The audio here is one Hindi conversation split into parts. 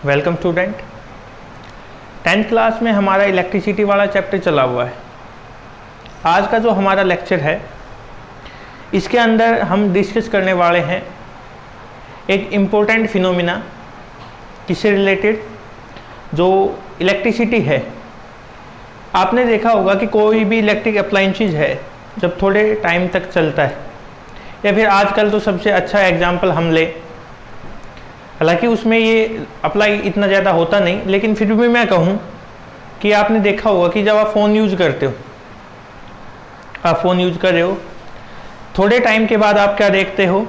Welcome student. 10th क्लास में हमारा इलेक्ट्रिसिटी वाला चैप्टर चला हुआ है। आज का जो हमारा लेक्चर है इसके अंदर हम डिस्कस करने वाले हैं एक इम्पोर्टेंट फिनोमिना, किससे रिलेटेड, जो इलेक्ट्रिसिटी है। आपने देखा होगा कि कोई भी इलेक्ट्रिक अप्लायंसेस है जब थोड़े टाइम तक चलता है, या फिर आजकल तो सबसे अच्छा एग्जांपल हम ले, हालांकि उसमें ये अप्लाई इतना ज़्यादा होता नहीं, लेकिन फिर भी मैं कहूँ कि आपने देखा होगा कि जब आप फ़ोन यूज़ करते हो, आप फ़ोन यूज़ कर रहे हो, थोड़े टाइम के बाद आप क्या देखते हो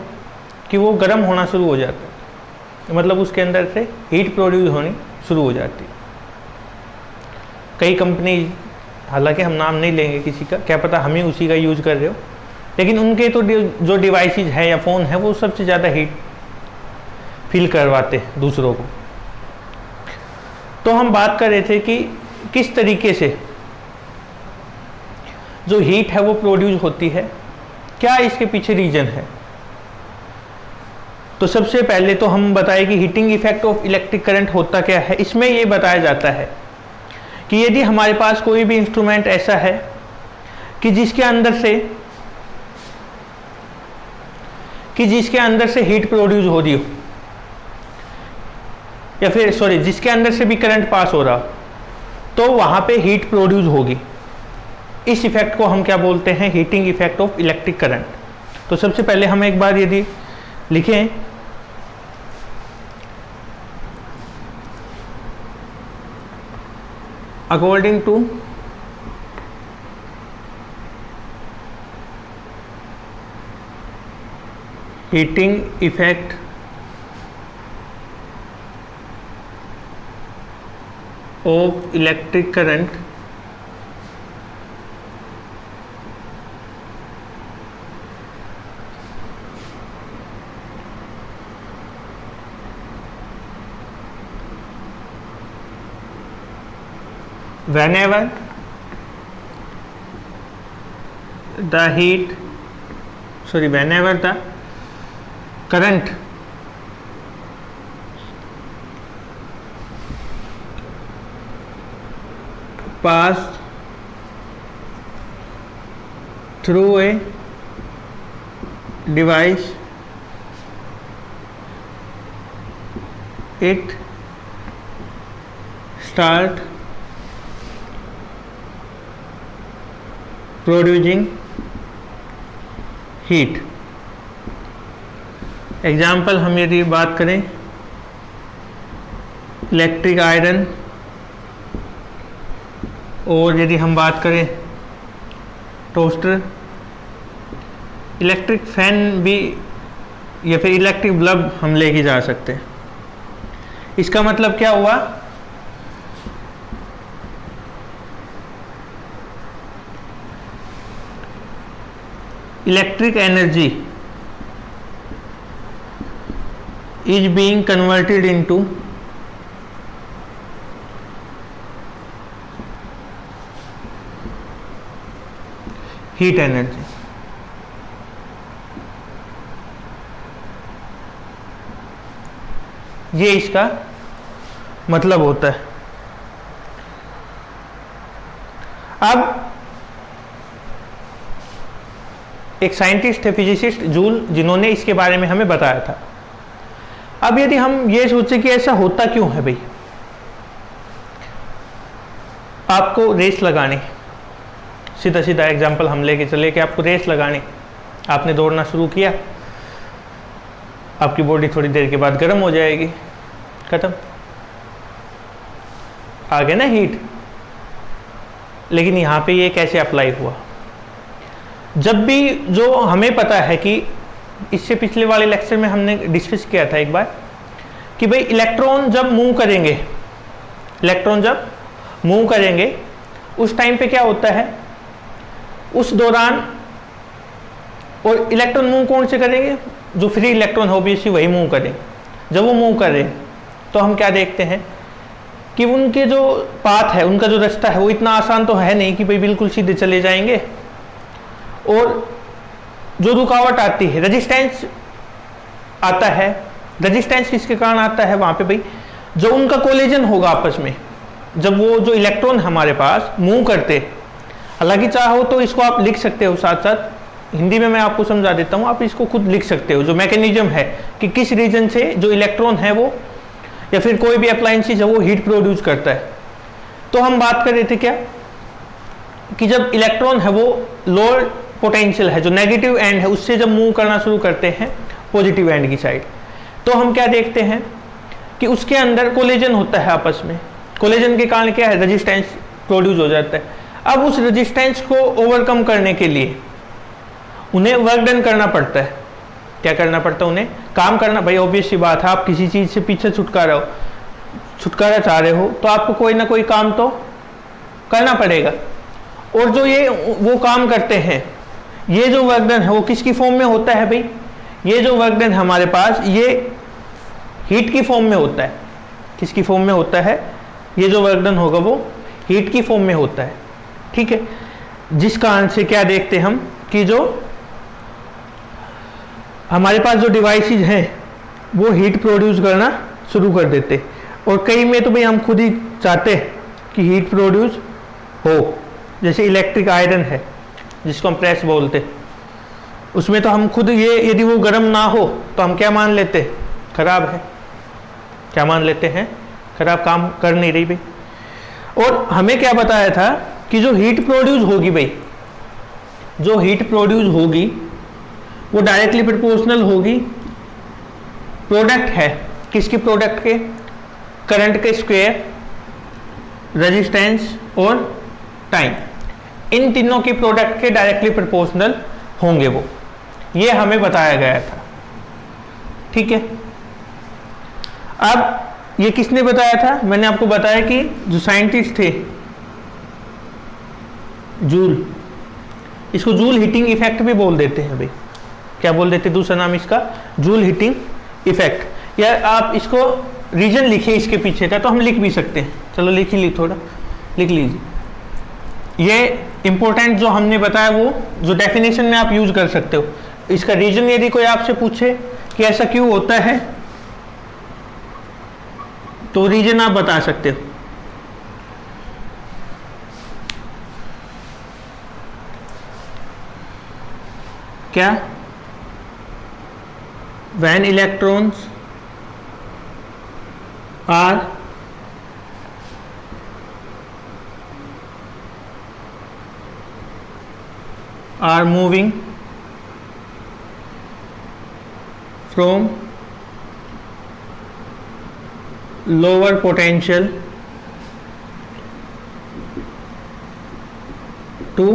कि वो गर्म होना शुरू हो जाता है, मतलब उसके अंदर से हीट प्रोड्यूस होनी शुरू हो जाती है। कई कंपनी, हालांकि हम नाम नहीं लेंगे किसी का, क्या पता हम ही उसी का यूज़ कर रहे हो, लेकिन उनके तो जो डिवाइसेस है या फ़ोन है वो सबसे ज़्यादा हीट फील करवाते हैं दूसरों को। तो हम बात कर रहे थे कि किस तरीके से जो हीट है वो प्रोड्यूस होती है, क्या इसके पीछे रीजन है। तो सबसे पहले तो हम बताएं कि heating effect of electric current होता क्या है। इसमें ये बताया जाता है कि यदि हमारे पास कोई भी इंस्ट्रूमेंट ऐसा है कि जिसके अंदर से हीट प्रोड्यूस हो रही हो, या फिर जिसके अंदर से भी करंट पास हो रहा, तो वहाँ पे हीट प्रोड्यूस होगी। इस इफेक्ट को हम क्या बोलते हैं, heating effect of electric current. तो सबसे पहले हम एक बार यदि लिखें, according to heating effect of electric current whenever the current pass through a device, it start producing heat। Example हम यदि बात करें, इलेक्ट्रिक आयरन, और यदि हम बात करें टोस्टर, इलेक्ट्रिक फैन भी, या फिर इलेक्ट्रिक बल्ब हम लेके जा सकते हैं। इसका मतलब क्या हुआ, electric energy is being converted into heat energy. ये इसका मतलब होता है। अब एक साइंटिस्ट है, फिजिसिस्ट जूल, जिन्होंने इसके बारे में हमें बताया था। अब यदि हम ये सोचें कि ऐसा होता क्यों है भाई, आपको रेस लगानी, सीधा सीधा एग्जाम्पल हम लेके चले कि आपको रेस लगानी, आपने दौड़ना शुरू किया, आपकी बॉडी थोड़ी देर के बाद गर्म हो जाएगी, खत्म, आ गया ना हीट। लेकिन यहाँ पे ये कैसे अप्लाई हुआ, जब भी जो हमें पता है कि इससे पिछले वाले लेक्चर में हमने डिस्कस किया था एक बार कि भाई इलेक्ट्रॉन जब मूव करेंगे उस टाइम पे क्या होता है, उस दौरान, और इलेक्ट्रॉन मूव कौन से करेंगे, जो फ्री इलेक्ट्रॉन ऑब्वियसली वही मूव करें। जब वो मूव कर रहे हैं तो हम क्या देखते हैं कि उनके जो पाथ है, उनका जो रास्ता है, वो इतना आसान तो है नहीं कि भाई बिल्कुल सीधे चले जाएंगे, और जो रुकावट आती है, रेजिस्टेंस आता है। रेजिस्टेंस किसके कारण आता है, वहाँ पे भाई जो उनका कोलिजन होगा आपस में, जब वो जो इलेक्ट्रॉन हमारे पास मूव करते, हालांकि चाहो तो इसको आप लिख सकते हो साथ साथ, हिंदी में मैं आपको समझा देता हूँ, आप इसको खुद लिख सकते हो, जो मैकेनिज्म है कि किस रीजन से जो इलेक्ट्रॉन है वो या फिर कोई भी अप्लायंसेस है वो हीट प्रोड्यूस करता है। तो हम बात कर रहे थे क्या कि जब इलेक्ट्रॉन है वो लोअर पोटेंशियल है, जो नेगेटिव एंड है, उससे जब मूव करना शुरू करते हैं पॉजिटिव एंड की साइड, तो हम क्या देखते हैं कि उसके अंदर कोलिजन होता है आपस में। कोलिजन के कारण क्या है, रेजिस्टेंस प्रोड्यूस हो जाता है। अब उस रेजिस्टेंस को ओवरकम करने के लिए उन्हें वर्क डन करना पड़ता है। क्या करना पड़ता है, उन्हें काम करना। भाई ऑब्वियस सी बात है, आप किसी चीज़ से पीछे छुटकारा चाह रहे हो तो आपको कोई ना कोई काम तो करना पड़ेगा। और जो ये वो काम करते हैं, ये जो वर्क डन है वो किसकी फॉर्म में होता है भाई, ये जो वर्क डन हमारे पास ये हीट की फॉर्म में होता है। किसकी फॉर्म में होता है, ये जो वर्क डन होगा वो हीट की फॉर्म में होता है। ठीक है, जिस कारण से क्या देखते हम कि जो हमारे पास जो डिवाइसेस हैं वो हीट प्रोड्यूस करना शुरू कर देते, और कई में तो भाई हम खुद ही चाहते हैं कि हीट प्रोड्यूस हो। जैसे इलेक्ट्रिक आयरन है जिसको हम प्रेस बोलते, उसमें तो हम खुद ये, यदि वो गर्म ना हो तो हम क्या मान लेते, खराब है। क्या मान लेते हैं, खराब, काम कर नहीं रही भाई। और हमें क्या बताया था कि जो हीट प्रोड्यूस होगी भाई, जो हीट प्रोड्यूस होगी वो डायरेक्टली प्रोपोर्शनल होगी, प्रोडक्ट है किसकी, प्रोडक्ट के, करंट के स्क्वायर, रेजिस्टेंस और टाइम, इन तीनों की प्रोडक्ट के डायरेक्टली प्रोपोर्शनल होंगे वो, ये हमें बताया गया था। ठीक है, अब ये किसने बताया था, मैंने आपको बताया कि जो साइंटिस्ट थे जूल, इसको जूल हीटिंग इफेक्ट भी बोल देते हैं भाई। क्या बोल देते, दूसरा नाम इसका जूल हीटिंग इफेक्ट, या आप इसको रीजन लिखिए इसके पीछे का, तो हम लिख भी सकते हैं। चलो लिख ही ली, थोड़ा लिख लीजिए। ये इंपॉर्टेंट जो हमने बताया वो जो डेफिनेशन में आप यूज कर सकते हो। इसका रीजन यदि कोई आपसे पूछे कि ऐसा क्यों होता है तो रीजन आप बता सकते हो। क्या, when electrons are moving from lower potential to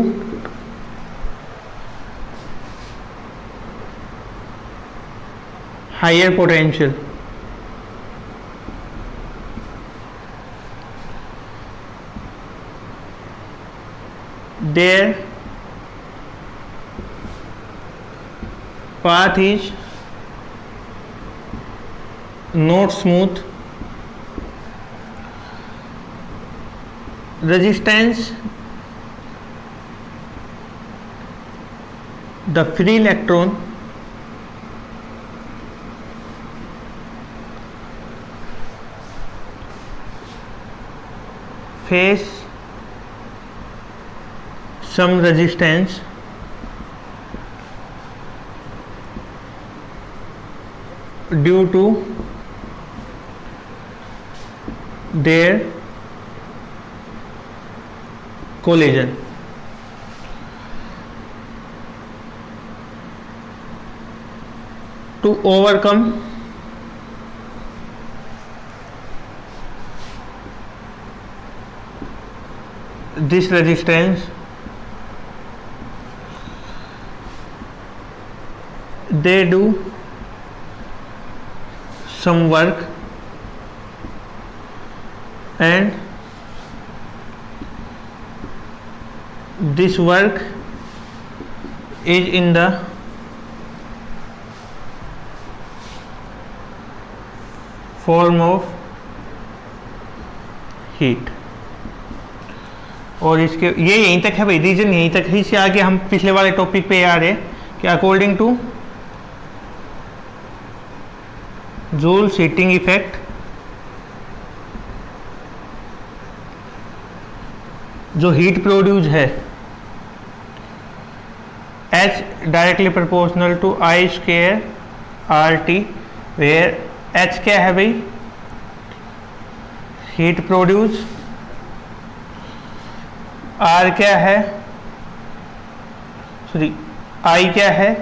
higher potential, their path is not smooth, resistance, the free electron face some resistance due to their collision. To overcome this resistance, they do some work, and this work is in the form of heat. और इसके ये यहीं तक है भाई, रीजन यहीं तक है। इससे आगे हम पिछले वाले टॉपिक पे आ रहे हैं कि according to Joule's heating effect जो हीट प्रोड्यूस है H directly proportional to I square RT, where H क्या है भाई, हीट प्रोड्यूस, R क्या है, सॉरी I क्या है,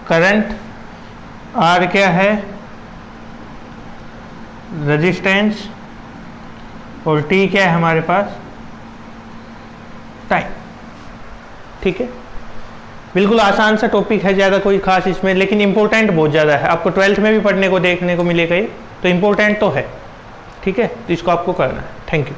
करंट, R क्या है, रेजिस्टेंस, और T क्या है हमारे पास, टाइम। ठीक है, बिल्कुल आसान सा टॉपिक है, ज़्यादा कोई खास इसमें, लेकिन इंपॉर्टेंट बहुत ज़्यादा है, आपको 12th में भी पढ़ने को देखने को मिलेगा ये, तो इंपॉर्टेंट तो है। ठीक है, तो इसको आपको करना है। Thank you.